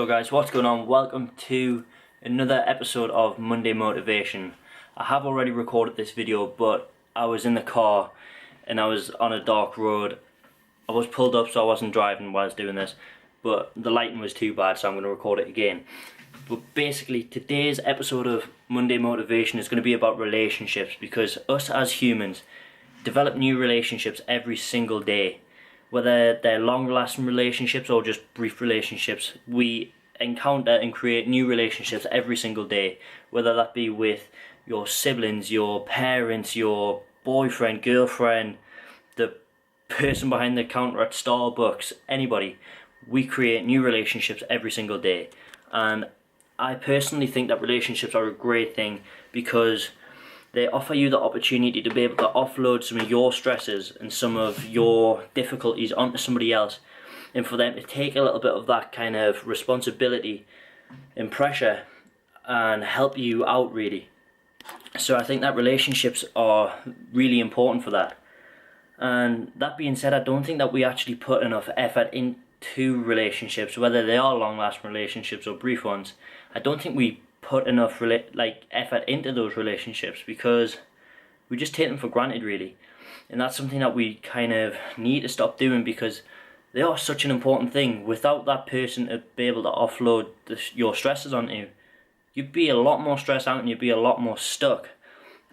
So guys, what's going on? Welcome to another episode of Monday Motivation. I have already recorded this video, but I was in the car and I was on a dark road. I was pulled up, so I wasn't driving while I was doing this, but the lighting was too bad, so I'm going to record it again. But basically, today's episode of Monday Motivation is going to be about relationships, because us as humans develop new relationships every single day. Whether they're long-lasting relationships or just brief relationships, we encounter and create new relationships every single day. Whether that be with your siblings, your parents, your boyfriend, girlfriend, the person behind the counter at Starbucks, anybody. We create new relationships every single day. And I personally think that relationships are a great thing, because they offer you the opportunity to be able to offload some of your stresses and some of your difficulties onto somebody else, and for them to take a little bit of that kind of responsibility and pressure and help you out, really. So I think that relationships are really important for that. And that being said, I don't think that we actually put enough effort into relationships, whether they are long-lasting relationships or brief ones. I don't think we put enough effort into those relationships, because we just take them for granted, really. And that's something that we kind of need to stop doing, because they are such an important thing. Without that person to be able to offload your stresses onto you, you'd be a lot more stressed out and you'd be a lot more stuck,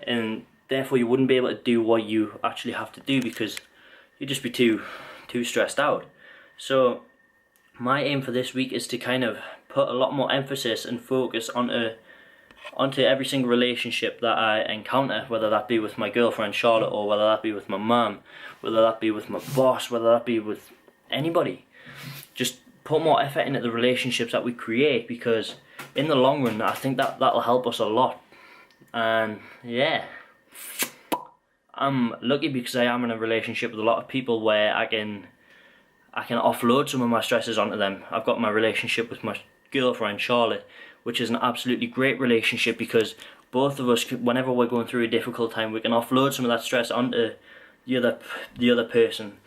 and therefore you wouldn't be able to do what you actually have to do, because you'd just be too stressed out. So my aim for this week is to kind of put a lot more emphasis and focus onto every single relationship that I encounter, whether that be with my girlfriend Charlotte, or whether that be with my mum, whether that be with my boss, whether that be with anybody. Just put more effort into the relationships that we create, because in the long run I think that'll help us a lot. And yeah, I'm lucky because I am in a relationship with a lot of people where I can offload some of my stresses onto them. I've got my relationship with my girlfriend Charlotte, which is an absolutely great relationship, because both of us, whenever we're going through a difficult time, we can offload some of that stress onto the other person,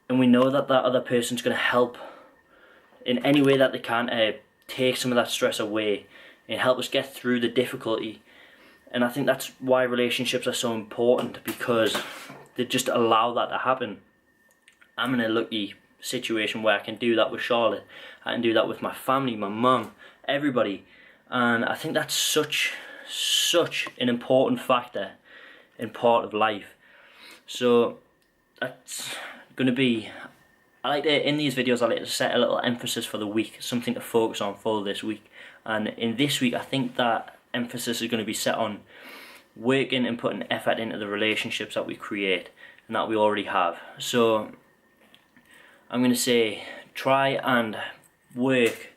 and we know that other person's going to help in any way that they can take some of that stress away and help us get through the difficulty. And I think that's why relationships are so important, because they just allow that to happen. I'm in a lucky situation where I can do that with Charlotte. I can do that with my family, my mum, everybody. And I think that's such an important factor in part of life. So that's going to be, in these videos I like to set a little emphasis for the week, something to focus on for this week. And in this week I think that emphasis is going to be set on working and putting effort into the relationships that we create and that we already have. So I'm going to say, try and work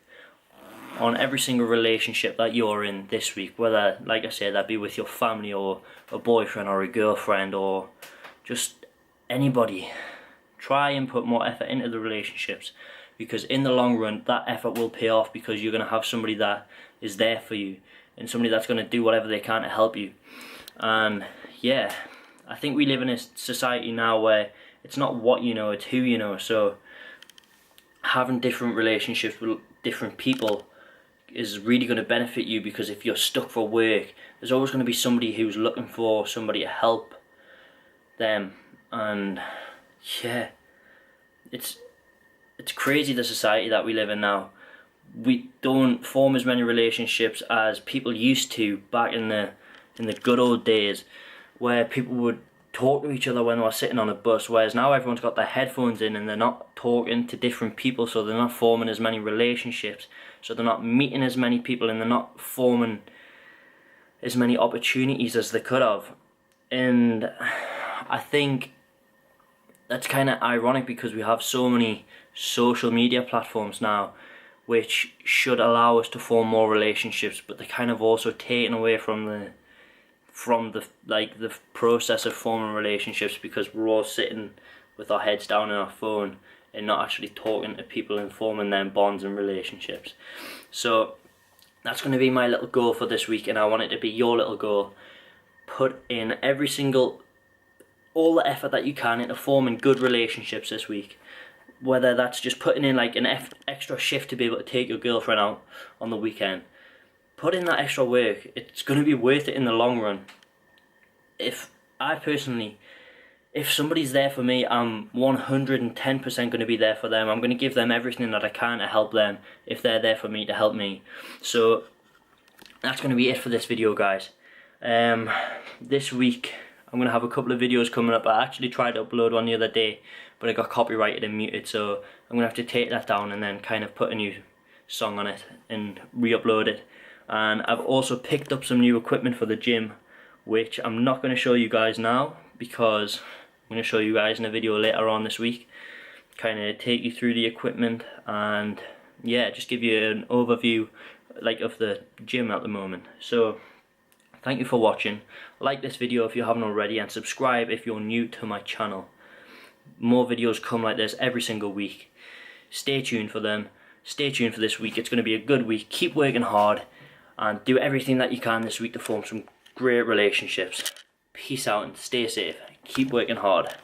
on every single relationship that you're in this week, whether, like I said, that be with your family or a boyfriend or a girlfriend or just anybody. Try and put more effort into the relationships, because in the long run that effort will pay off, because you're going to have somebody that is there for you and somebody that's going to do whatever they can to help you. And yeah, I think we live in a society now where it's not what you know, it's who you know. So having different relationships with different people is really going to benefit you, because if you're stuck for work, there's always going to be somebody who's looking for somebody to help them. And yeah, it's crazy, the society that we live in now. We don't form as many relationships as people used to back in the good old days, where people would talk to each other when they were sitting on a bus, whereas now everyone's got their headphones in and they're not talking to different people, so they're not forming as many relationships, so they're not meeting as many people, and they're not forming as many opportunities as they could have. And I think that's kind of ironic, because we have so many social media platforms now which should allow us to form more relationships, but they're kind of also taken away from the process of forming relationships, because we're all sitting with our heads down on our phone and not actually talking to people and forming them bonds and relationships. So that's going to be my little goal for this week, and I want it to be your little goal. Put in all the effort that you can into forming good relationships this week. whether that's just putting in like an extra shift to be able to take your girlfriend out on the weekend. Put in that extra work. It's going to be worth it in the long run. If somebody's there for me, I'm 110% going to be there for them. I'm going to give them everything that I can to help them if they're there for me to help me. So that's going to be it for this video, guys. This week I'm going to have a couple of videos coming up. I actually tried to upload one the other day, but it got copyrighted and muted, so I'm going to have to take that down and then kind of put a new song on it and re-upload it. And I've also picked up some new equipment for the gym, which I'm not going to show you guys now because I'm going to show you guys in a video later on this week. Kind of take you through the equipment and yeah, just give you an overview like of the gym at the moment. So thank you for watching. Like this video if you haven't already, and subscribe if you're new to my channel. More videos come like this every single week. Stay tuned for them. Stay tuned for this week. It's going to be a good week. Keep working hard and do everything that you can this week to form some great relationships. Peace out and stay safe. Keep working hard.